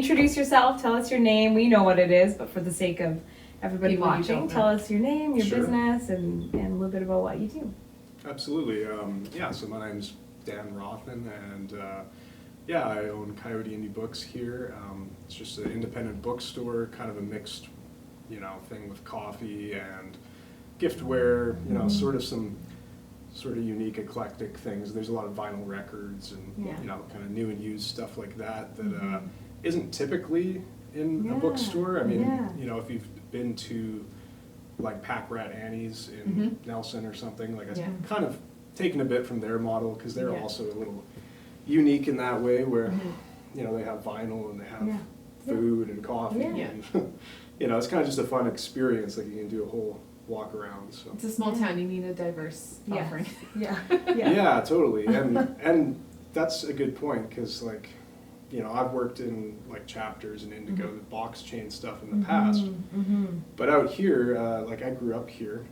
introduce yourself, tell us your name. We know what it is, but for the sake of everybody People you watching, don't tell know. us your name, your Sure. business, and a little bit about what you do. Absolutely. So my name's Dan Rothman, and I own Coyote Indie Books here. It's just an independent bookstore, kind of a mixed, thing with coffee and giftware. Sort of some sort of unique, eclectic things. There's a lot of vinyl records and Yeah. kind of new and used stuff like that that isn't typically in a Yeah. bookstore. I mean, Yeah. if you've been to like Pack Rat Annie's in Nelson or something, like Yeah. I've kind of taken a bit from their model because they're Yeah. also a little unique in that way where, they have vinyl and they have Yeah. food and coffee Yeah. and, it's kind of just a fun experience. Like you can do a whole walk around. So It's a small town, you need a diverse Yes. offering. Yeah. yeah, totally. And that's a good point because like, I've worked in like Chapters and Indigo, the box chain stuff in the past. Mm-hmm. But out here, like I grew up here,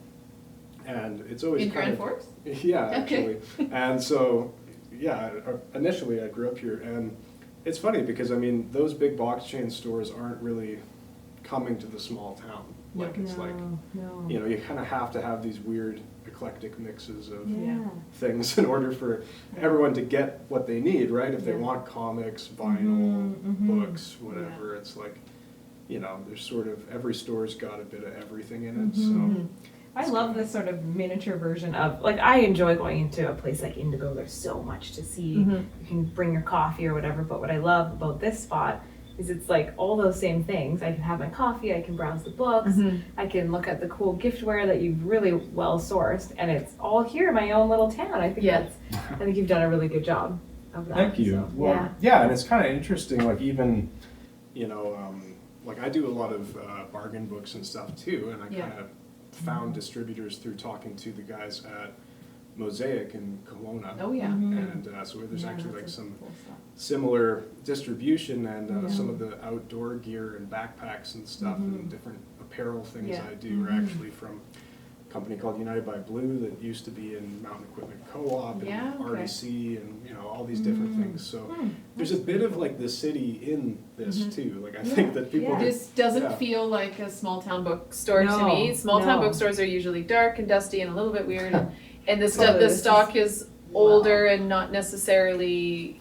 and it's always In kind Grand of, Forks? Yeah, Okay. actually. And so, initially I grew up here, and it's funny because I mean those big box chain stores aren't really coming to the small town. Like it's like, no. you kind of have to have these weird eclectic mixes of Yeah. things in order for everyone to get what they need, right? If they Yeah. want comics, vinyl, mhm. books, whatever, it's like, there's sort of, every store's got a bit of everything in it, Mhm. so. I love this sort of miniature version of, like, I enjoy going into a place like Indigo. There's so much to see. Mhm. You can bring your coffee or whatever, but what I love about this spot is it's like all those same things. I can have my coffee, I can browse the books, Mhm. I can look at the cool giftware that you've really well sourced, and it's all here in my own little town. I think Yeah. I think you've done a really good job of that. Thank you. So, Well, yeah, and it's kind of interesting, like even, like I do a lot of bargain books and stuff too, and I Yeah. kind of found distributors through talking to the guys at Mosaic in Kelowna. Oh, yeah. Mhm. And so there's Yeah, actually that's like some cool stuff. similar distribution and Yeah. some of the outdoor gear and backpacks and stuff and different apparel things Yeah. I do are actually from a company called United by Blue that used to be in Mountain Equipment Co-op Yeah, and okay. RDC and all these different things. So there's a bit of like the city in this too. Like I think that people Yeah. get- This doesn't Yeah. feel like a small town bookstore to No, me. Small town no. bookstores are usually dark and dusty and a little bit weird, and the Totally, this stock is older and not necessarily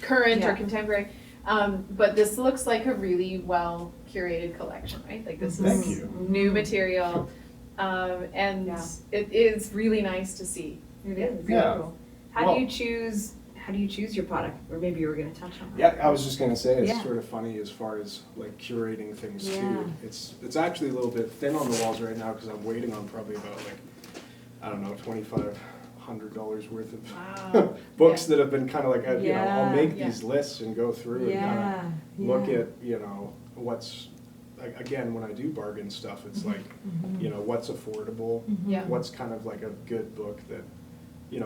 current or Yeah. contemporary. But this looks like a really well curated collection, right? Like this Thank is you. new material, and Yeah. it is really nice to see. It is. Yeah. Cool. How Well- do you choose your product? Or maybe you were going to touch on that. Yeah, I was just gonna say, it's Yeah. sort of funny as far as like curating things Yeah. too. It's actually a little bit thin on the walls right now because I'm waiting on probably about like, I don't know, $2,500 worth of Wow. books that have been kind of like, I'll Yeah. make Yeah. these lists and go through and kind Yeah. of look at, what's, like, again, when I do bargain stuff, it's like, what's affordable, Yeah. what's kind of like a good book that,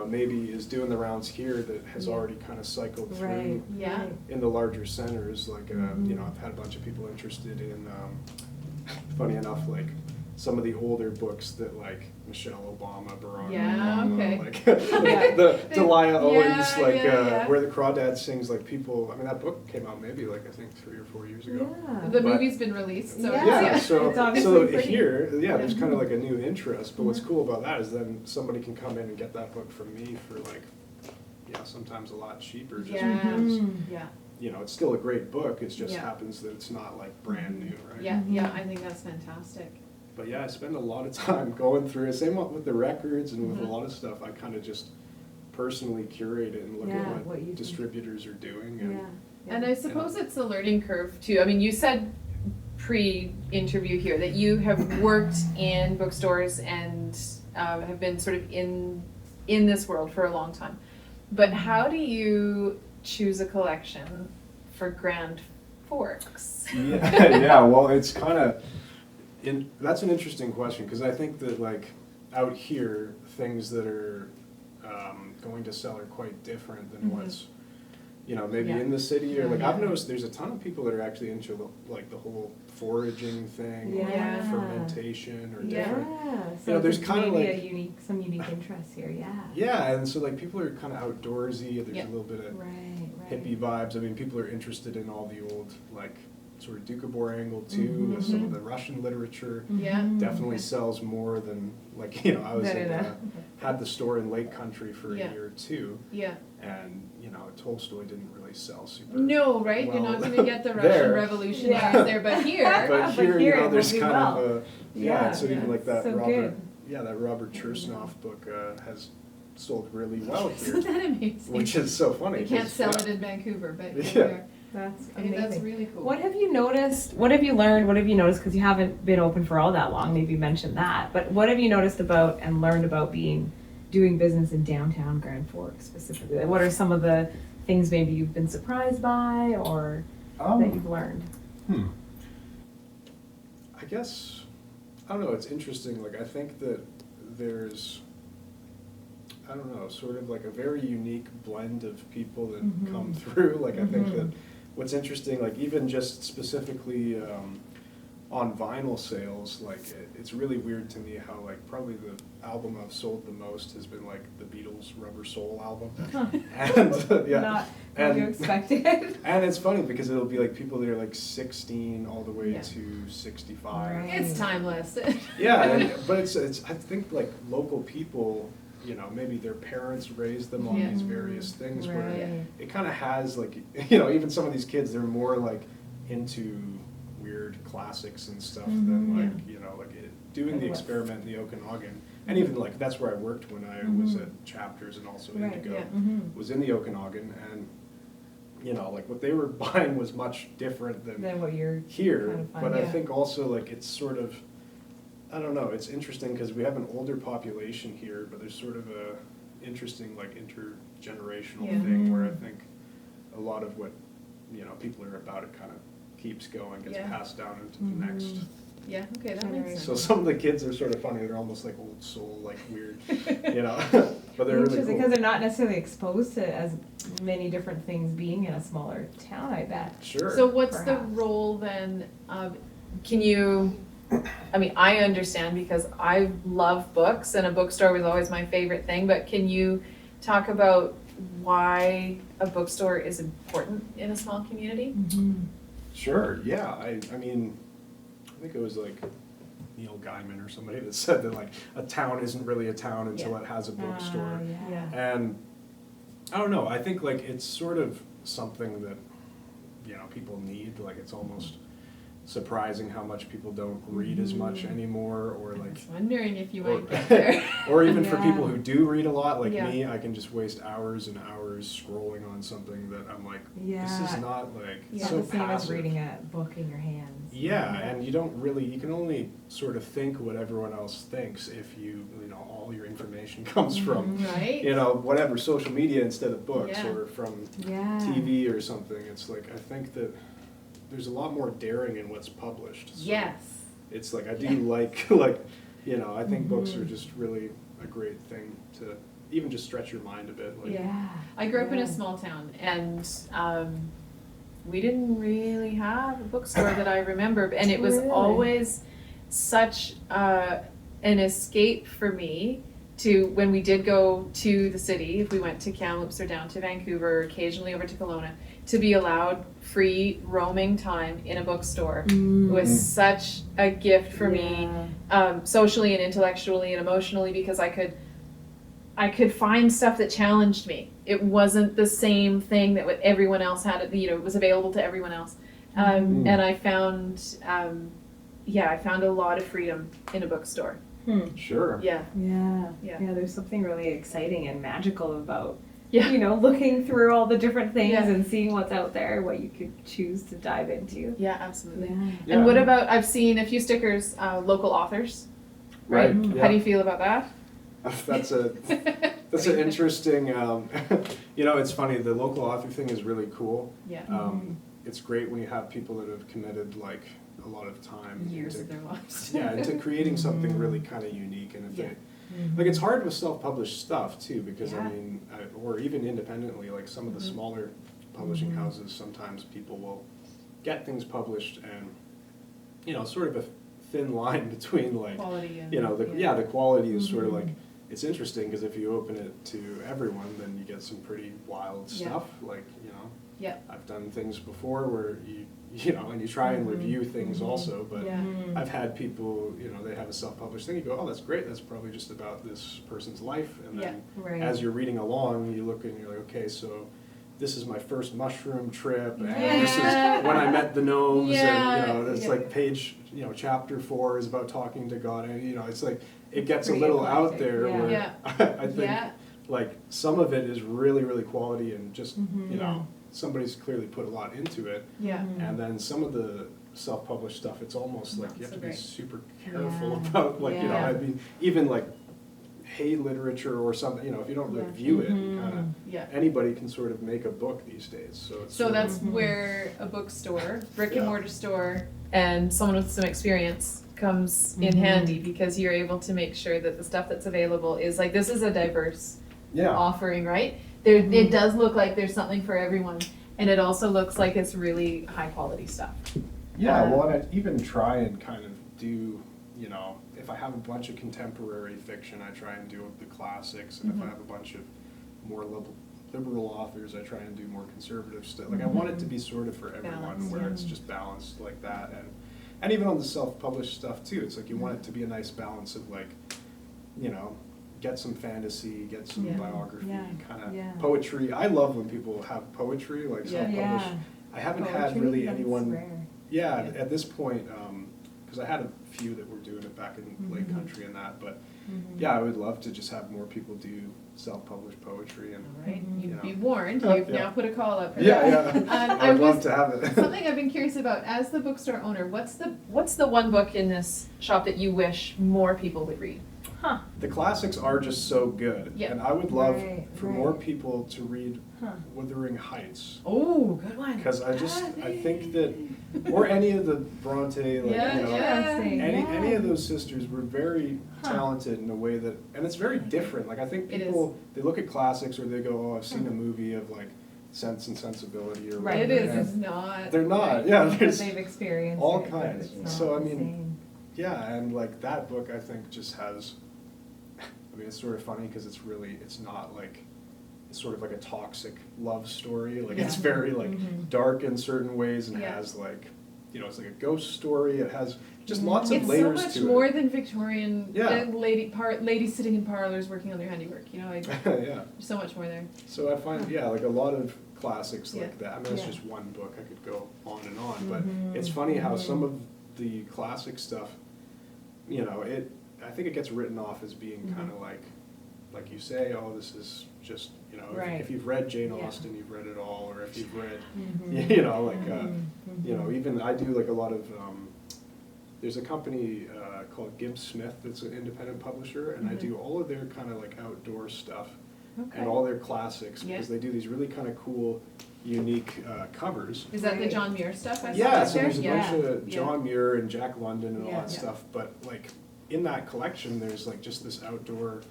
maybe is doing the rounds here that has Yeah. already kind of cycled through Right. Yeah. Right. in the larger centers, like, I've had a bunch of people interested in, funny enough, like, some of the older books that, like, Michelle Obama, Barack Yeah, Obama, okay. like, Yeah. the Delia Yeah, Owens, like, yeah. Where the Crawdads Sings, like, people, I mean, that book came out maybe, like, I think 3 or 4 years ago. Yeah. The But- movie's been released, so Yeah. Yeah, It's so obviously pretty. here, there's Yeah. kind of like a new interest, but what's cool about that is then somebody can come in and get that book from me for like, sometimes a lot cheaper, just Yeah. because, yeah, it's still a great book, it just Yeah. happens that it's not like brand new, right? yeah, I think that's fantastic. But yeah, I spend a lot of time going through it, same with the records and with Mhm. a lot of stuff, I kind of just personally curate it and look Yeah, at what you what do. distributors are doing and. Yeah. And I suppose it's a learning curve too. I mean, you said pre-interview here that you have worked in bookstores and have been sort of in this world for a long time. But how do you choose a collection for Grand Forks? Yeah, well, it's kind of, that's an interesting question, because I think that, like, out here, things that are going to sell are quite different than Mhm. what's, maybe Yeah. in the city, or like, Yeah. I've noticed there's a ton of people that are actually into, the whole foraging thing, or Yeah. fermentation, or Yeah. different. So there's it's kinda maybe like- some unique interests here, yeah. Yeah, and so, like, people are kind of outdoorsy, there's Yeah. a little bit of Right, right. hippie vibes. I mean, people are interested in all the old, like, sort of Doukhobor angle too, with some of the Russian literature. Yeah. Definitely sells more than, like, you know, I was Than in, in a- had the store in Lake Country for a Yeah. year or two, Yeah. and, you know, Tolstoy didn't really sell super. No, right? You're not well going to get the Russian there. revolutionaries Yeah. there, but here. But But here, here you know, it there's will do kind well. of a, yeah, so even Yeah. like that So Robert, good. that Robert Chernoff book has sold really well Isn't here, that amazing? which is so funny. They can't 'cause, sell yeah. it in Vancouver, but Yeah. here. That's Okay, amazing. that's really cool. What have you noticed? What have you learned? What have you noticed? Because you haven't been open for all that long. Maybe you mentioned that. But what have you noticed about and learned about doing business in downtown Grand Forks specifically? Like, what are some of the things maybe you've been surprised by or that you've learned? I guess, I don't know, it's interesting, like, I think that there's, I don't know, sort of like a very unique blend of people that come through, like, I think that what's interesting, like, even just specifically on vinyl sales, like, it's really weird to me how, like, probably the album I've sold the most has been, like, the Beatles' Rubber Soul album. And, yeah. Not what you expected. And it's funny because it'll be like people that are like 16 all the way Yeah. to 65. Right. It's timeless. Yeah, but it's I think like local people, you know, maybe their parents raised them on Yeah. these various things where Right. it kind of has like, you know, even some of these kids, they're more like into weird classics and stuff than like, you know, like doing the Like what? experiment in the Okanagan. And even like, that's where I worked when I was at Chapters and also Right, Indigo, yeah. was in the Okanagan, and you know, like what they were buying was much different than Than what you're here, kind of but finding. I think also like it's sort of, I don't know, it's interesting because we have an older population here, but there's sort of a interesting like intergenerational Yeah. thing where I think a lot of what, you know, people are about, it kind of keeps going, gets Yeah. passed down into the next. Yeah, okay, that makes sense. So some of the kids are sort of funny, they're almost like old soul, like weird, you know, but they're really Interesting, cool. because they're not necessarily exposed to as many different things being in a smaller town, I bet. Sure. So what's the Perhaps. role then of, can you, I mean, I understand because I love books and a bookstore was always my favorite thing, but can you talk about why a bookstore is important in a small community? Sure, yeah, I mean, I think it was like Neil Gaiman or somebody that said that like a town isn't really a town until Yeah. it has a bookstore. Yeah. And I don't know, I think like it's sort of something that, you know, people need, like it's almost surprising how much people don't read as much anymore, or I like, was wondering if you or, might get there. or even for Yeah. people who do read a lot, like Yeah. me, I can just waste hours and hours scrolling on something that I'm like, this Yeah. is not like, It's it's not so the same as passive. reading a book in your hands. Yeah, and you don't really, you can only sort of think what everyone else thinks if you know, all your information comes from, Right? you know, whatever, social media instead of books, Yeah. or from Yeah. TV or something. It's like, I think that there's a lot more daring in what's published. So Yes. it's like, I do like, you know, I think books are just really a great thing to even just stretch your mind a bit. Like, Yeah. I grew up in Yeah. a small town and we didn't really have a bookstore that I remember, and it was Really? always such an escape for me to, when we did go to the city, if we went to Kamloops or down to Vancouver, occasionally over to Kelowna, to be allowed free roaming time in a bookstore was such a gift for me, socially and intellectually and emotionally, because I could find stuff that challenged me. It wasn't the same thing that what everyone else had, you know, it was available to everyone else. And I found, I found a lot of freedom in a bookstore. sure. Yeah. Yeah. Yeah. Yeah, there's something really exciting and magical about, Yeah. you know, looking through all the different things Yeah. and seeing what's out there, what you could choose to dive into. Yeah, absolutely. Yeah. And what about, I've seen a few stickers, local authors, right? Right, How do yeah. you feel about that? That's an interesting, you know, it's funny, the local author thing is really cool. Yeah. It's great when you have people that have committed like a lot of time Years into, of their lives. yeah, into creating something really kind of unique, and if Yeah. like it's hard with self-published stuff too, because Yeah. I mean, or even independently, like some of the smaller publishing houses, sometimes people will get things published and, you know, sort of a thin line between like, Quality and. you know, the quality is sort of like, it's interesting because if you open it to everyone, then you get some pretty wild Yeah. stuff. Like, you know, Yeah. I've done things before where you know, and you try and review things also, but Yeah. I've had people, you know, they have a self-published thing, you go, oh, that's great, that's probably just about this person's life, and then Right. as you're reading along, you look and you're like, okay, so this is my first mushroom trip, and this is when I met the gnomes, and, you know, it's like page, you know, chapter 4 is about talking to God, and, you know, it's like, it gets a Pretty little out eclectic, there yeah. where Yeah. I think, like, some of it is really, really quality and just, you know, somebody's clearly put a lot into it. Yeah. And then some of the self-published stuff, it's almost like you have So to be great. super careful Yeah. about, like, you know, Yeah. I mean, even like hate literature or something, you know, if you don't Yeah. review it, you kind of, Yeah. anybody can sort of make a book these days, so it's. So sort that's of- where a bookstore, brick and Yeah. mortar store, and someone with some experience comes in handy, because you're able to make sure that the stuff that's available is like, this is a diverse Yeah, offering, right? There, it does look like there's something for everyone, and it also looks like it's really high quality stuff. yeah, well, and I even try and kind of do, you know, if I have a bunch of contemporary fiction, I try and do the classics, and if I have a bunch of more liberal authors, I try and do more conservative stuff. Like, I want it to be sort of for everyone, Balanced, where it's just balanced like that, and even on the self-published stuff too, it's like you want it to be a nice balance of, like, you know, get some fantasy, get some Yeah. biography, Yeah. kind of Yeah. poetry. I love when people have poetry, like Yeah. self-published. Yeah. I haven't had Poetry, really that's anyone. rare. Yeah, Yeah. at this point, because I had a few that were doing it back in Lake Mhm. Country and that, but Mhm. yeah, I would love to just have more people do self-published poetry and. All right, Mhm. you'd Yeah. be warned, Yeah. you've now put a call up for Yeah, that. yeah, I I'd love was- to have it. Something I've been curious about, as the bookstore owner, what's the one book in this shop that you wish more people would read? Huh. The classics are just so good, Yeah. and I would love Right, for right. more people to read Huh. Wuthering Heights. Oh, good one. Because I think that, or any of the Bronte, like, Yeah, you know, Interesting. any Yeah. of those sisters were very Huh. talented in a way that, and it's very different. Like, I think It is. people, they look at classics or they go, oh, I've seen a movie of like Sense and Sensibility or Right. whatever. It is, and it's not. They're not, yeah, That there's, they've experienced all it, but kinds. it's not So, I the mean, same. yeah, and like that book, I think just has, I mean, it's sort of funny because it's not like, it's sort of like a toxic love story. Like, it's Yeah. very like Mhm. dark in certain ways and Yeah. has like, you know, it's like a ghost story. It has just lots of It's so layers much to more it. than Victorian Yeah. ladies sitting in parlors working on their handiwork. You know, Yeah. there's so much more there. So I find, yeah, like a lot of classics like Yeah. that. I mean, it's Yeah. just one book. I could go on and on, but Mhm. it's funny how some Mhm. of the classic stuff, you know, I think it gets written off as being Mhm. kind of like you say, oh, this is just, you know, Right. if you've read Jane Yeah. Austen, you've read it all, or if you've read, Mhm. you know, like, Mhm. you know, Mhm. even I do like a lot of, there's a company called Gibbs Smith that's an independent publisher, and I Mhm. do all of their kind of like outdoor stuff Okay. and all their classics, Yeah. because they do these really kind of cool, unique covers. Is that the Right. John Muir stuff I saw Yeah, back so there? there's a Yeah. bunch of Yeah. John Muir and Jack London and all Yeah. that Yeah. stuff, but like in that collection, there's like just this outdoor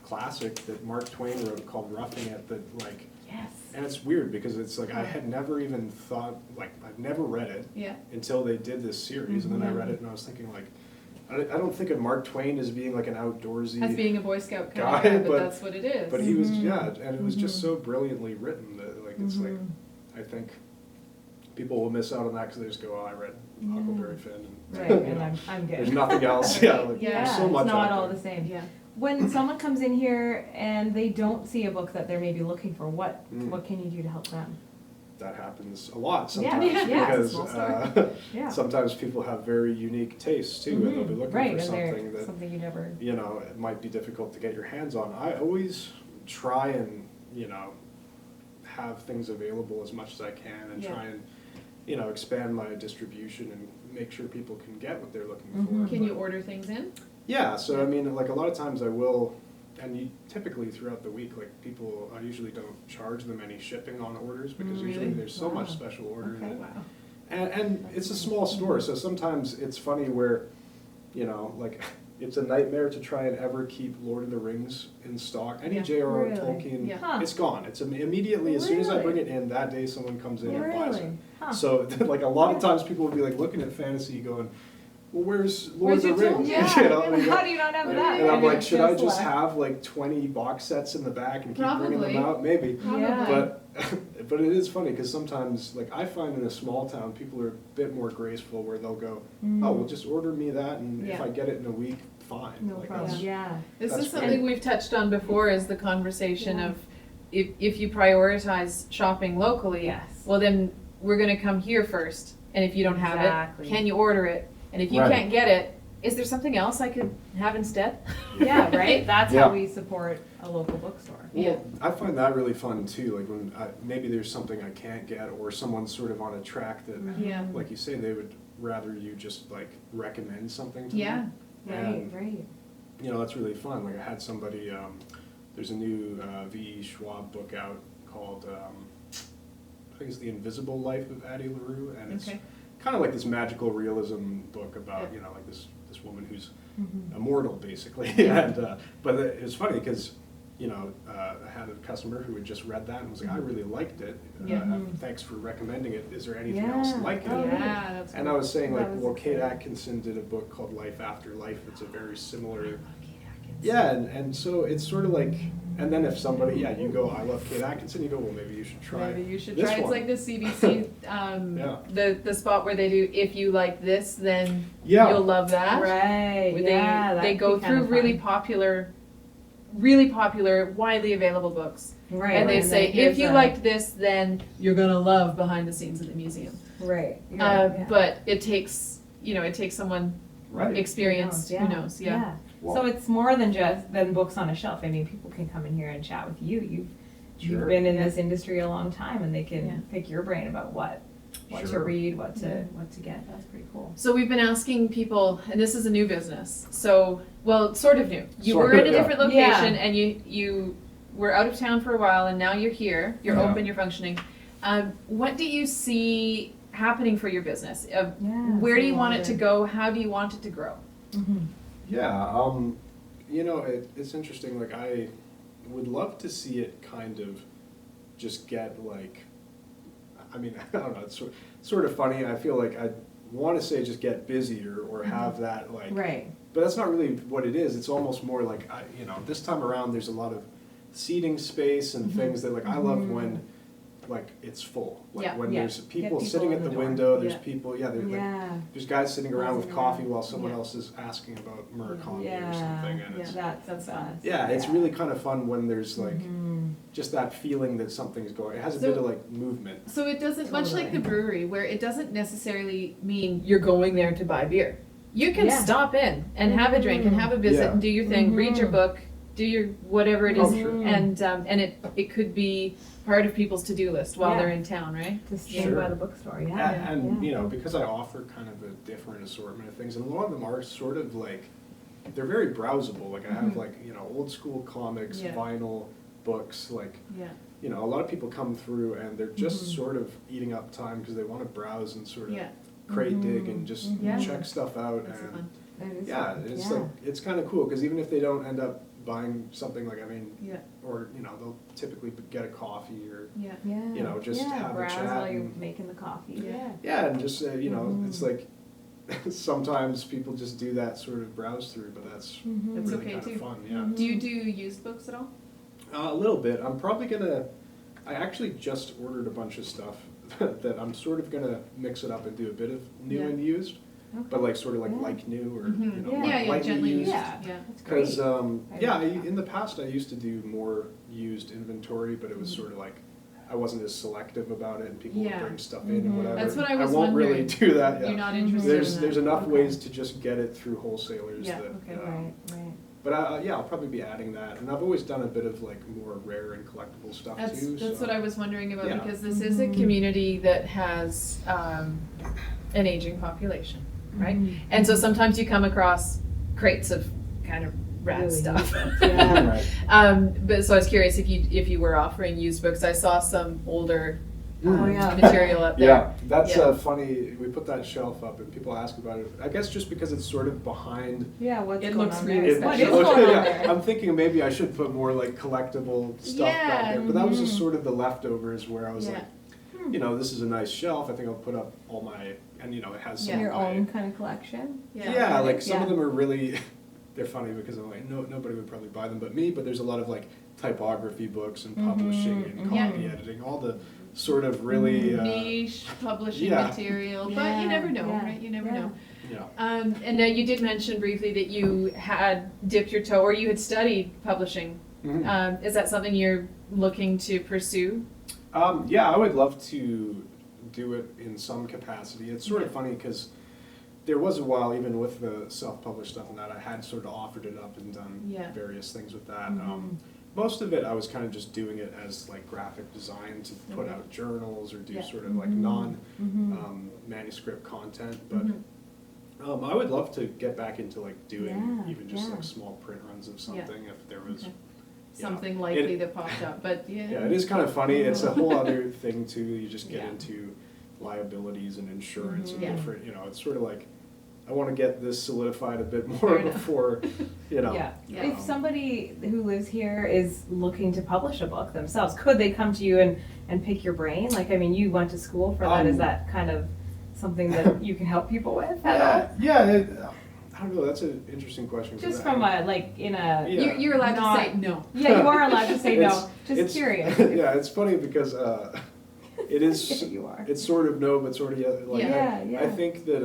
classic that Mark Twain wrote called Roughing It that like, Yes. and it's weird because it's like I had never even thought, like I've never read it Yeah. until they did this series, and then I read it and I was thinking like, I don't think of Mark Twain as being like an outdoorsy As being a Boy Scout kind guy, of guy, but but- that's what it is. but he was, Mhm. yeah, and it was just Mhm. so brilliantly written that like it's like Mhm. I think people will miss out on that because they just go, oh, I read Huckleberry Finn, and Right, you and know, I'm good. there's nothing else. Yeah, like, Yeah, there's so much it's not out all there. the same. Yeah. When someone comes in here and they don't see a book that they're maybe looking for, what Mm. can you do to help them? That happens a lot Yeah, sometimes yeah, it's a because small store. Yeah. sometimes people have very unique tastes too, and they'll be Mhm. looking Right, for and they're something that something you never. you know it might be difficult to get your hands on. I always try and you know have things available as much as I can, and Yeah. try and you know expand my distribution and make sure people can get what they're looking Mhm. for. Can But- you order things in? Yeah, so I mean, like a lot of times I will, and you typically throughout the week, like people, I usually don't charge them any shipping on orders because Mm, usually really? there's so Wow. much special order Okay. that, Wow. and it's a small store, so sometimes it's funny where, you know, like it's a nightmare to try and ever keep Lord of the Rings in stock. Any Yeah. J.R.R. Really? Tolkien, Yeah. Huh. it's gone. It's immediately as soon as I Really? bring it in that day, someone comes in and buys it. Really? Huh. So like a lot of times people will be like looking at fantasy going, well, where's Where's Lord of the your Rings? tool? Yeah, You know, and like, how do you not have that? and I'm Maybe like, it's should I just just left. have like 20 box sets in the back and keep bringing Probably. them out? Maybe. Yeah. But it is funny because sometimes, like, I find in a small town, people are a bit more graceful where they'll go, oh, well, just order me that, and if Yeah. I get it in a week, fine. No Like, problem. that's- Yeah. This That's is something great. we've touched on before, is the conversation Yeah. of if you prioritize shopping locally, Yes. well then we're gonna come here first, and if you don't have Exactly. it, can you order it? And if you Right. can't get it, is there something else I could have instead? Yeah, right? That's Yeah. how we support a local bookstore. Well, Yeah. I find that really fun too. Like when maybe there's something I can't get, or someone's sort of on a track that, Yeah. like you say, they would rather you just like recommend something to Yeah. them. Right, And, right. you know, that's really fun. Like I had somebody, there's a new V.E. Schwab book out called, I think it's The Invisible Life of Addie LaRue, and it's Okay. kind of like this magical realism book about, Yeah. you know, like this woman who's Mhm. immortal basically. Yeah. And but it was funny because, you know, I had a customer who had just read that and was like, I really liked it. Yeah. Thanks for recommending it. Is there anything Yeah. else like it? Oh, Yeah, that's And I was saying, like, That was well, Kate exciting. Atkinson did a book called Life After Life. It's a very similar. Kate Atkins. Yeah, and so it's sort of like, and then if somebody, yeah, you go, I love Kate Atkinson, you go, well, maybe you should try. Maybe you should this try. It's one. like the CBC, Yeah. the spot where they do, if you like this, then Yeah. you'll love that. Right, Where yeah. they that'd go be kinda through really fun. popular, widely available books. Right. And they then say, here's if you a- liked this, then you're gonna love behind the scenes at the museum. Right. yeah. But it takes, it takes someone Right. experienced, who knows, yeah. Well- So it's more than books on a shelf. I mean, people can come in here and chat with you. You've Sure. been in this industry a long time, and they can Yeah. pick your brain about what to Sure. read, what to get. That's pretty cool. So we've been asking people, and this is a new business, so, well, sort of new. You Sort were of, at a yeah. different location, Yeah. and you were out of town for a while, and now you're here, you're Yeah. open, you're functioning. What do you see happening for your business? Yeah, Where do you so want it to good. go? How do you want it to grow? Mm-hmm. Yeah, you know, it's interesting, like, I would love to see it kind of just get, like, I mean, I don't know, it's sort of funny, I feel like I want to say just get busier or have that, like, Right. but that's not really what it is, it's almost more like, you know, this time around, there's a lot of seating space and things that, like, I love when, like, it's full. Like, Yeah. when Yeah. there's Get people people sitting in at the the door. window, there's Yeah. people, yeah, they're like, Yeah. there's guys sitting around with Buzzing coffee around. while someone Yeah. else is asking about Murakami Yeah. or something, and it's, That's best. yeah, it's really kind of fun when there's like Mhm. just that feeling that something's going. It has a So- bit of like movement. So it doesn't, much like the Totally. brewery, where it doesn't necessarily mean you're going there to buy beer. You can Yeah. stop in and have a drink and have a visit Yeah. and do your thing, read your Mhm. book, do your whatever it Oh, is, sure. and it could be part of people's to-do list while Yeah. they're in town, right? To stay Sure. by the bookstore. Yeah. And yeah. you know, because I offer kind of a different assortment of things, and a lot of them are sort of like, they're very browsable. Like I have Mhm. like, you know, old school comics, Yeah. vinyl books, like, Yeah. you know, a lot of people come through and they're just Mhm. sort of eating up time because they want to browse and sort of Yeah. crate dig Mhm. and just Yeah. check stuff out. That's and fun. That is yeah, fun. it's Yeah. like, it's kind of cool because even if they don't end up buying something, like, I mean, Yeah. or, you know, they'll typically get a coffee or, Yeah. Yeah. you know, just yeah, have a browse chat while you're and- making the coffee. Yeah. Yeah. yeah, and just, you know, Mhm. it's like, sometimes people just do that sort of browse through, but that's Mhm. That's really okay kind too. of fun, yeah. Mhm. Do you do used books at all? A little bit. I'm probably gonna, I actually just ordered a bunch of stuff that I'm sort of gonna mix it up and do a bit of new Yeah. and used, Okay. but like sort of like Yeah. new or, Mhm. you know, Yeah. Yeah, yeah, lightly gently used. used. Yeah. Yeah. That's great. Because, I yeah, love that. in the past I used to do more used inventory, but it was Mm-hmm. sort of like, I wasn't as selective about it and people Yeah. would bring stuff in Mhm. and whatever. That's what I was won't really wondering. do that, yeah. You're not Mhm. interested in that? There's enough Okay. ways to just get it through wholesalers Yeah, that, okay. Right. Right. but yeah, I'll probably be adding that, and I've always done a bit of like more rare and collectible stuff too. That's so. what I was wondering about, Yeah. because this is a Mhm. community that has an aging population, right? Mhm. And so sometimes you come across crates of kind of rad Really stuff. used books, yeah. Right. But so I was curious if you were offering used books. I saw some older Oh, yeah. material up there. Yeah, that's Yeah. funny. We put that shelf up, and people ask about it. I guess just because it's sort of behind. Yeah. What's It going looks on really there? It What is special. looks- going on yeah, there? I'm thinking maybe I should put more like collectible stuff Yeah, back there, but that was just mhm. sort of the leftovers where I was Yeah. like, you know, this is a nice shelf. I think I'll put up all my and it has Yeah. some Your of my, own kind of collection? yeah, like some Yeah. of them are really, they're funny because I'm like, nobody would probably buy them but me, but there's a lot of like typography books and publishing and mhm. copy editing, all the sort of really, Niche publishing yeah. material, but Yeah, you never know, yeah, right? You never yeah. know. yeah. And now you did mention briefly that you had dipped your toe, or you had studied publishing. Mhm. Is that something you're looking to pursue? Yeah, I would love to do it in some capacity. It's sort of Yeah. funny because there was a while, even with the self-published stuff and that, I had sort of offered it up and done Yeah. various things with that. Mhm. Most of it, I was kind of just doing it as like graphic design to put Okay. out journals or do Yeah. sort of like Mhm. non Mhm. manuscript content. But Mhm. I would love to get back into like doing Yeah, even just yeah. like small print runs of Yeah. something if there was. Okay. Yeah. Something likely It- that popped up, but yeah. Yeah, it is kind of funny. It's a whole other thing too. You just get Yeah. into liabilities and insurance and Mhm. Yeah. different, it's sort of like, I want to get this solidified a bit more Fair enough. before, Yeah. Yeah. If somebody who lives here is looking to publish a book themselves, could they come to you and pick your brain? Like, I mean, you went to school for that. Is that kind of something that you can help people with at all? Yeah, I don't know, that's an interesting question. 'cause Just I- from a, like, in a, Yeah. You're allowed Not- to say no. yeah, you are allowed to say no. It's- Just it's- curious. Yeah, it's funny because it is, Yeah, you are. it's sort of no, but sort of yeah. Like, Yeah, yeah. I think that,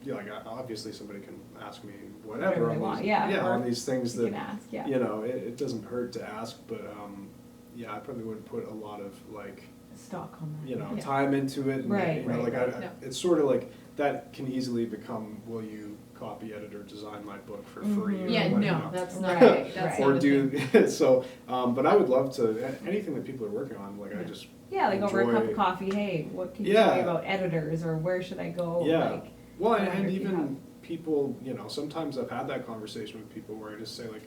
like obviously somebody can ask me Whatever whatever they on want, these, yeah, or on these things You that, can ask, yeah. it doesn't hurt to ask, but yeah, I probably would put a lot of like, Stock on that. Yeah. time into it. And, Right, you know, right, like right. Yeah. it's sort of like, that can easily become, will you copy edit or design my book for free? Mhm. or Yeah, what, no, that's not, Right, that's right. not Or a thing. do, so, but I would love to, anything that people are working on, like I Yeah. just, Yeah, like over a cup enjoy- of coffee, hey, what can you tell me Yeah. about editors, or where should I go? Yeah. Like, well, whatever and you have. even people, sometimes I've had that conversation with people where I just say like,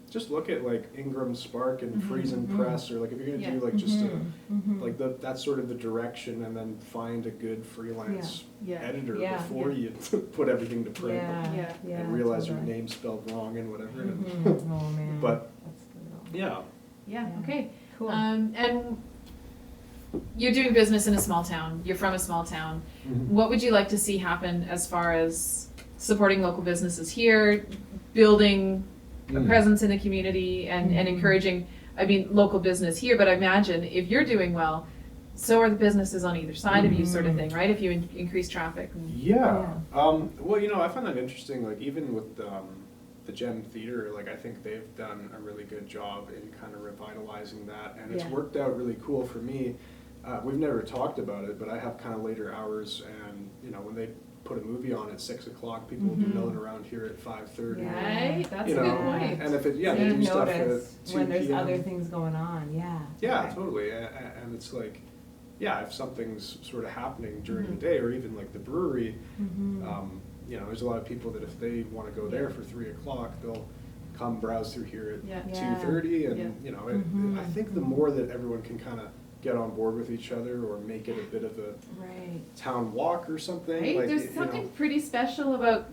just look at like Ingram Spark and Mhm, Friesen mhm. Press, or like if you're gonna Yeah. do like just a, Mhm, mhm. like that's sort of the direction, and then find a good freelance Yeah. editor Yeah, before yeah. you put everything to print. Yeah, Yeah. yeah. And realize your totally. name's spelled wrong and whatever. and- Mhm. Oh, man. But- That's brutal. Yeah. Yeah, Yeah. okay. Cool. And you're doing business in a small town, you're from a small town. Mhm. What would you like to see happen as far as supporting local businesses here, building a Mm. presence in the community and Mhm. encouraging, local business here, but I imagine if you're doing well, so are the businesses on either side of you sort of Mhm. thing, right? If you increase traffic. Yeah. Well, I find that interesting. Like even with the Gem Theater, like I think they've done a really good job in kind of revitalizing that, and it's Yeah. worked out really cool for me. We've never talked about it, but I have kind of later hours, and when they put a movie on at 6 o'clock, people will be Mhm. milling around here at 5:30. Yeah. Right, that's You a good know, point. And if it, So they you do stuff at notice 2 when there's p.m. other things going on, yeah. Yeah, Okay. totally. And it's like, yeah, if something's sort of happening during Mhm. the day, or even like the brewery, Mhm. there's a lot of people that if they want to go there for 3 o'clock, they'll come browse through here Yeah. at Yeah. 2:30, and Yeah. Mhm. I think the more that everyone can kind of get on board with each other, or make it a bit of a Right. town walk or something. Right, Like, there's something pretty special about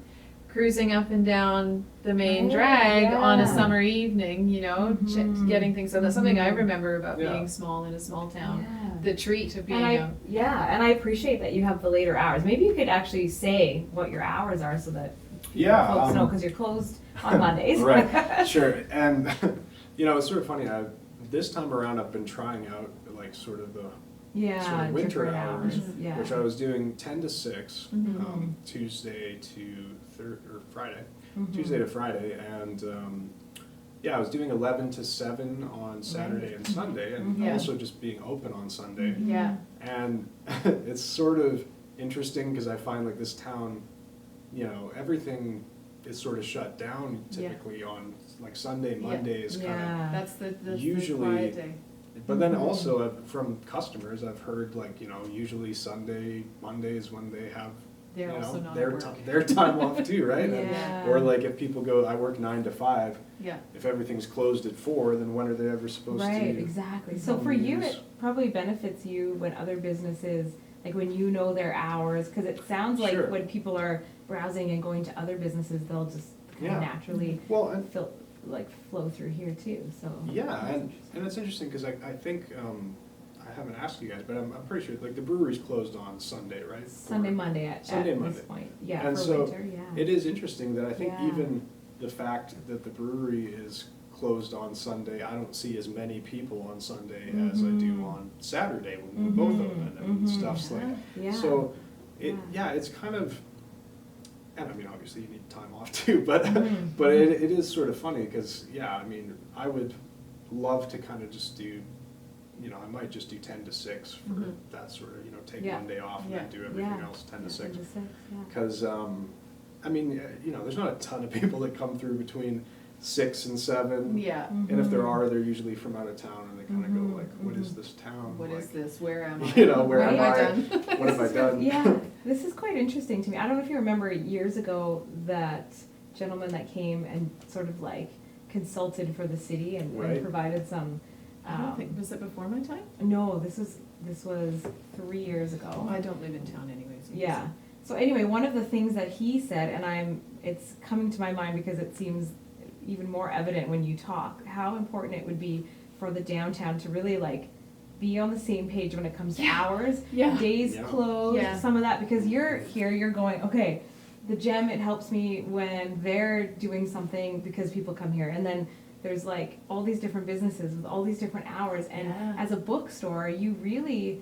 cruising up and down the main Right, drag on a yeah. summer evening, Mhm. getting things. So that's something I Mhm. remember about Yeah. being small in a small town. Yeah. The treat of being And out. I appreciate that you have the later hours. Maybe you could actually say what your hours are so that Yeah, folks know, because you're closed on Mondays. Right, sure. And, it's sort of funny, this time around I've been trying out like sort of the Yeah, sort of winter different hours, yeah. which I was doing 10 to 6, Mhm. Tuesday to Friday, Mhm. Tuesday to Friday, and I was doing 11 to 7 on Saturday and Sunday, and Mhm. Yeah. also just being open on Sunday. Mhm. Yeah. And it's sort of interesting because I find like this town, everything is sort of shut down Yeah. typically on like Sunday, Yeah. Monday is kind of. Yeah. That's the Usually- quiet day. But then Mhm. also from customers, I've heard like, usually Sunday, Mondays when they have, They're also not their at work. their time off too, right? And- Yeah. Or like if people go, I work 9 to 5, Yeah. if everything's closed at 4, then when are they ever supposed to? Right, exactly. So for you, use- it probably benefits you when other businesses, like when you know their hours, because it sounds like Sure. when people are browsing and going to other businesses, they'll just kind Yeah. of naturally Well, and flow through here too, so. yeah, that's and interesting. it's interesting because I think, I haven't asked you guys, but I'm pretty sure, like, the brewery's closed on Sunday, right? Sunday, Or- Monday at Sunday, this Monday. point. Yeah, And for so winter, yeah. it is interesting that I think Yeah. even the fact that the brewery is closed on Sunday, I don't see as many people on Sunday as I do Mhm. on Saturday when we're both open and stuff's like. Yeah. So it's kind of, and I mean, obviously you need time off too, but Mhm. but it is sort of funny because, yeah, I mean, I would love to kind of just do, you know, I might just do 10 to 6 for Mhm. that sort of, you know, take Yeah. Monday off and Yeah. then do everything Yeah. else 10 to Yeah, 6. 10 to 6, yeah. Because, I mean, you know, there's not a ton of people that come through between 6 and 7. Yeah. And if there Mhm. are, they're usually from out of town and they kind of Mhm. go like, what is Mhm. this town? What like, is this? Where am I? You know, where What am have I? done? What have I done? Yeah, this is quite interesting to me. I don't know if you remember years ago that gentleman that came and sort of like consulted for the city and Right. provided some. I don't think, was it before my time? No, this was 3 years ago. Oh, I don't live in town anyways. Yeah. So anyway, one of the things that he said, and it's coming to my mind because it seems even more evident when you talk, how important it would be for the downtown to really like be on the same page when it comes to hours, Yeah. days Yeah. closed, Yeah. some of that, because you're here, you're going, okay, the gem, it helps me when they're doing something because people come here, and then there's like all these different businesses with all these different hours, and Yeah. as a bookstore, you really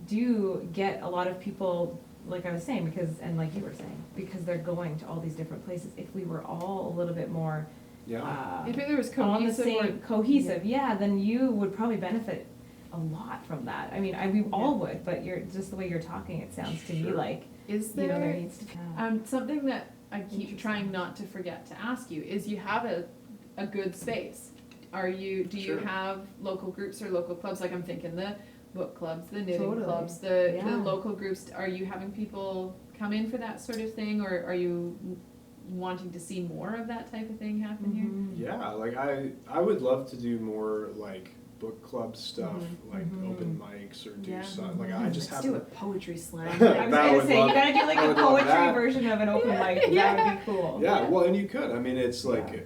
do get a lot of people, like I was saying, because, and like you were saying, because they're going to all these different places. If we were all a little bit more Yeah. If there was on the cohesive same cohesive, yeah, then you would probably benefit a lot from that. I mean, we all would, but you're just the way you're talking, it sounds to me Sure. like is you know there there, needs to be. something that I keep Interesting. trying not to forget to ask you is you have a good space. Do you Sure. have local groups or local clubs? Like I'm thinking the book clubs, the knitting Totally. clubs, the Yeah. local groups. Are you having people come in for that sort of thing, or are you wanting to see more of that type of thing happen here? Mhm. Yeah, like I would love to do more like book club stuff, Mhm. like Mhm. open mics or do Yeah. some, like I just Let's do a haven't. poetry slam. I was That gonna would say, love- you gotta do like I a would love poetry that. version of an open mic, Yeah. that would be cool. Yeah, well, and you could. I mean, it's like, Yeah.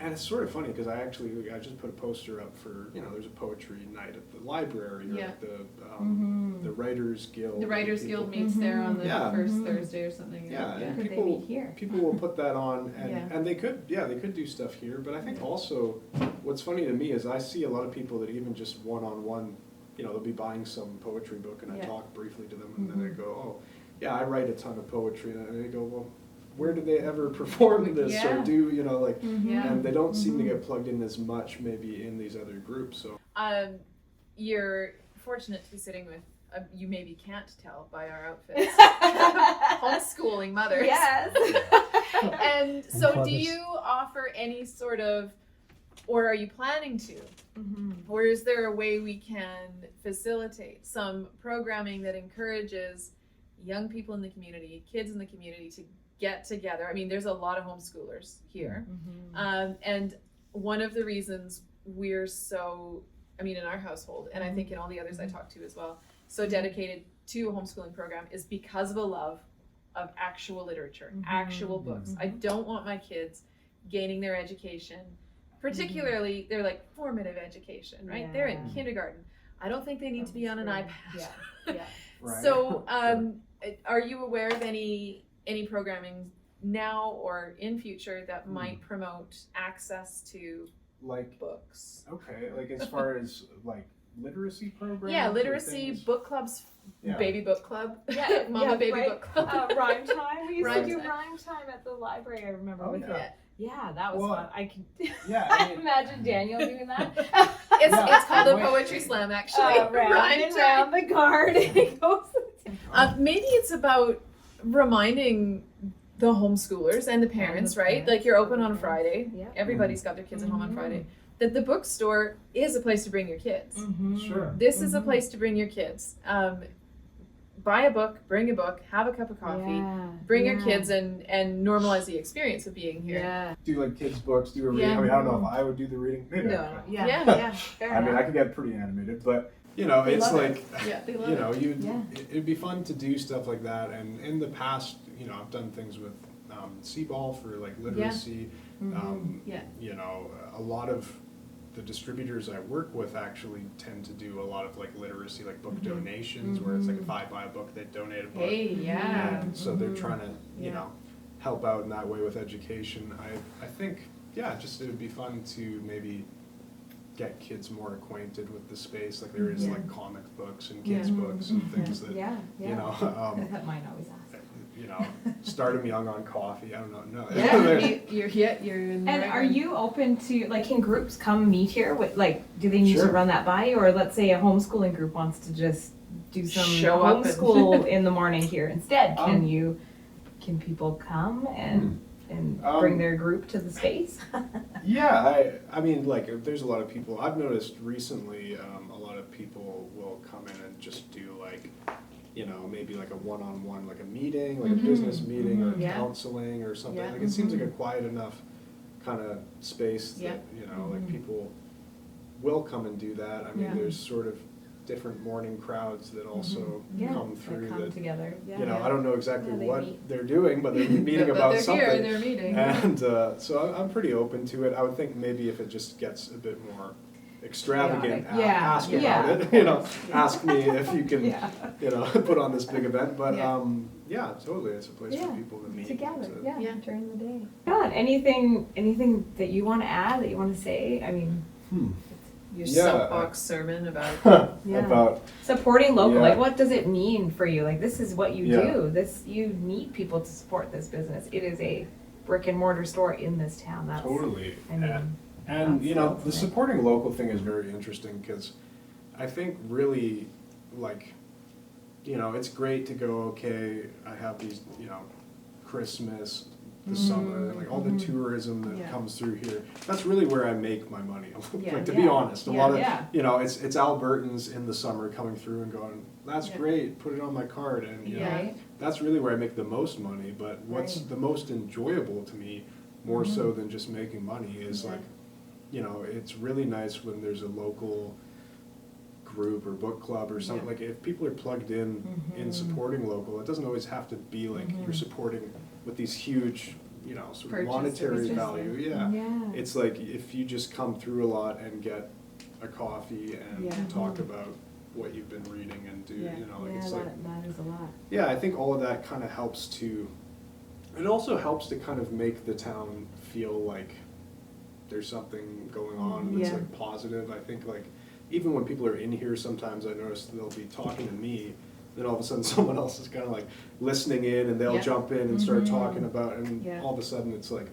and it's sort of funny because I just put a poster up for, you know, there's a poetry night at the library or Yeah. at Mhm. the Writers Guild. The Writers People- Guild meets there on the Yeah. first Mhm. Thursday or something. Yeah, and Could they people meet here? people will put that on, Yeah. and they could do stuff here. But I think also, what's funny to me is I see a lot of people that even just one-on-one, you know, they'll be buying some poetry book, and I Yeah. talk briefly to them, and then they Mhm. go, oh, yeah, I write a ton of poetry, and they go, well, where did they ever perform this Yeah. or do, you know, like, Yeah. and they don't seem to Mhm. get plugged in as much maybe in these other groups. So You're fortunate to be sitting with, you maybe can't tell by our outfits, homeschooling mothers. Yes. And so do fathers. you offer any sort of, or are you planning to, Mhm. or is there a way we can facilitate some programming that encourages young people in the community, kids in the community to get together? I mean, there's a lot of homeschoolers here. Mhm. And one of the reasons we're so, I mean, in our household, and I think in all the others I talk to as well, so dedicated to a homeschooling program is because of a love of actual literature, Mhm. actual books. I don't want my kids gaining their education, particularly their like formative education, right? They're in Yeah. kindergarten. I don't think they need to be on an iPad. Yeah. Yeah. right. So, are you aware of any programming now or in future that might promote access to like, books? okay, like as far as like literacy programs. Yeah, or literacy, things? book clubs, Yeah. baby book club, Yeah, mama yeah, baby right. book club. Rhyme time. We used Rhyme to do time. rhyme time at the library. I remember Oh, with yeah. it. Yeah, that was Well, fun. I can Yeah, I mean, imagine Daniel doing that. It's called a Wait. poetry slam, actually. Round Rhyme and time. round the garden. It goes. Maybe it's about reminding the homeschoolers and the parents, the right? parents. Like you're open on a Friday. Yeah. Everybody's got their kids at home on Mhm. Friday. That the bookstore is a place to bring your kids. Sure. This is a Mhm. place to bring your kids. Buy a book, bring a book, have a cup of coffee, Yeah. bring your Yeah. kids and normalize the experience of being here. Yeah. do like kids books, do a reading. Yeah. I mean, I don't know if I would do the reading. Maybe I No. could. Yeah. Yeah. Fair I mean, I enough. could get pretty animated, but you know, They it's love like, Yeah, they love you know, Yeah. it'd be fun to do stuff like that. And in the past, you know, I've done things with Seaball for like literacy. Mhm. Yeah. You know, a lot of the distributors I work with actually tend to do a lot of like literacy, like book donations, where it's like if I buy a book, they donate a book. Hey, yeah. And so they're trying to, you Yeah. know, help out in that way with education. I think, yeah, just it would be fun to maybe get kids more acquainted with the space. Like there is like comic books and kids books and things that, Yeah, yeah. you know, That mine always asks. you know, start them young on coffee. I don't know. No. Yeah, you're in the And right are one. you open to, like, can groups come meet here? With, like, do they need to Sure. run that by you? Or let's say a homeschooling group wants to just do some Show up and- homeschool in the morning here instead. Um, Can people come and Um, bring their group to the space? Yeah, I mean, like, there's a lot of people, I've noticed recently, a lot of people will come in and just do like, you know, maybe like a one-on-one, like a meeting, like a business meeting or Yeah. counseling or something. Yeah. Like, it seems like a quiet enough kind of space Yeah. that, you know, like people will come and do that. I mean, Yeah. there's sort of different morning crowds that also Yeah, come they through come that, together. Yeah. you know, I don't know exactly Yeah, they what meet. they're doing, but they're meeting But about they're something. here and they're meeting. And so I'm pretty open to it. I would think maybe if it just gets a bit more extravagant, Chaotic. Yeah, ask yeah. about it. You know, ask me if you can, Yeah. you know, put on this big event. But Yeah. yeah, totally, it's a place Yeah, for people to meet Together, to- yeah, Yeah. during the day. God, anything that you want to add, that you want to say? I mean, Your Yeah. soapbox sermon about Yeah. about supporting local, Yeah. like what does it mean for you? Like this is what you Yeah. do. You need people to support this business. It is a brick and mortar store in this town. That's totally. I mean, And you know, that's the it. supporting local thing is very interesting because I think really, like, you know, it's great to go, okay, I have these, you know, Christmas, the summer, like all the tourism that Yeah. comes through here. That's really where I make my money. Yeah. Like, to be Yeah. honest, a Yeah, lot of, yeah. you know, it's Albertans in the summer coming through and going, that's Yeah. great, put it on my card. And, you know, Right. that's really where I make the most money. But what's Right. the most enjoyable to me, more so than just making money, is Yeah. like, you know, it's really nice when there's a local group or book club or something. Yeah. Like if people are plugged in supporting local, it doesn't always have to be like you're supporting with these huge, you know, sort of Purchases. monetary It's just value. Yeah. Yeah. It's like if you just come through a lot and get a coffee and Yeah. talk about what you've been reading and do, Yeah. you know, like yeah, it's that like, matters a lot. yeah, I think all of that kind of helps to, it also helps to kind of make the town feel like there's something going on that's Yeah. like positive. I think like, even when people are in here, sometimes I notice they'll be talking to me, then all of a sudden someone else is kind of like listening in and they'll Yeah. jump in and start talking about, and Yeah. all of a sudden it's like,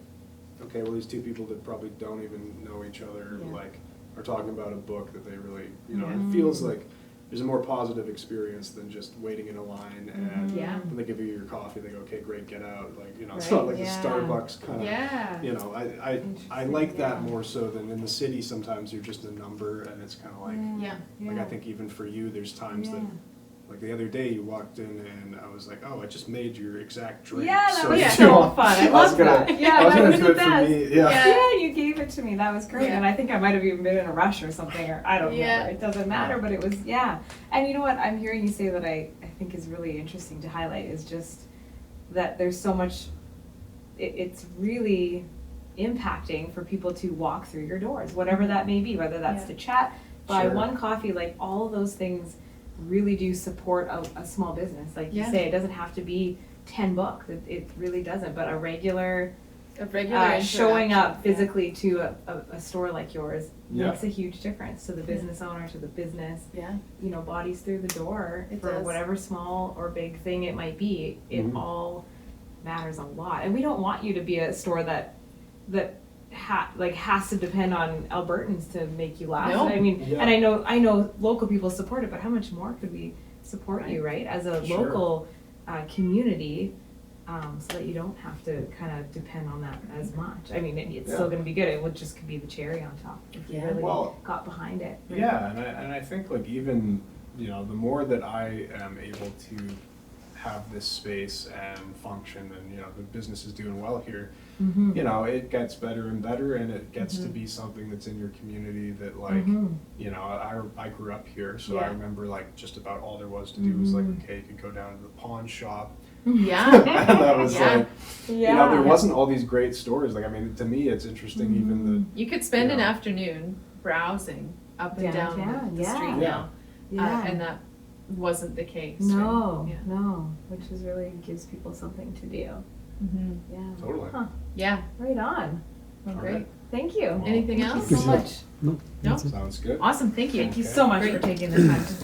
okay, well, these two people that probably don't even know each other, Yeah. like, are talking about a book that they really, you know, Yeah. it feels like there's a more positive experience than just waiting in a line and Yeah. when they give you your coffee, they go, okay, great, get out. Like, you know, it's not Right, like yeah. a Starbucks kind of, Yeah. you know, I Interesting, like that yeah. more so than in the city. Sometimes you're just a number and it's kind of like, Yeah. like I think even for you, there's times that, like the other day you walked in and I was like, oh, I just made your exact drink. Yeah, that was you so know, fun. I was love gonna- that. Yeah, I was that gonna was do the it for best. me. Yeah. Yeah, you gave it to me. That was great. Yeah. And I think I might have even been in a rush or something, or I don't Yeah. remember. It doesn't matter, but it was, yeah. And you know what I'm hearing you say that I think is really interesting to highlight is just that there's so much, it's really impacting for people to walk through your doors, whatever that may be, whether that's Yeah. to chat, buy Sure. one coffee, like all of those things really do support a small business. Like you Yeah. say, it doesn't have to be 10 books. It really doesn't. But a regular A regular showing up interaction, yeah. physically to a store like yours Yeah. makes a huge difference to the business owner, to the business. Yeah. You know, bodies through the door It for does. whatever small or big thing it might be. It Mhm. all matters a lot. And we don't want you to be a store that has to depend on Albertans to make you laugh. No. I mean, Yeah. and I know local people support it, but how much more could we support you, right? As a Sure. local community, so that you don't have to kind of depend on that as much. I mean, it's still Yeah. going to be good. It would just could be the cherry on top if you Yeah. really Well, got behind it. right? Yeah, and I think like even, you know, the more that I am able to have this space and function and, you know, the business is doing well here, Mhm. you know, it gets better and better and it gets to be something that's in your community that like, Mhm. you know, I grew up here, so Yeah. I remember like just about all there was to do was like, okay, you could go down to the pawn shop. Yeah. And that was Yeah. like, you know, there wasn't all these great stores. Like, I mean, to me, it's interesting even You could spend an Yeah. afternoon browsing up and down Downtown, the yeah. street Yeah. now. Yeah. And that wasn't the case. No, Right? Yeah. no, which is really gives people something to do. Mm-hmm. Yeah. Totally. Huh, Yeah. right on. Well, All great. right. Thank you. Anything Thank else? you so much. No, No? that's it. Sounds good. Awesome. Thank you. Thank you so much Great. for taking the time to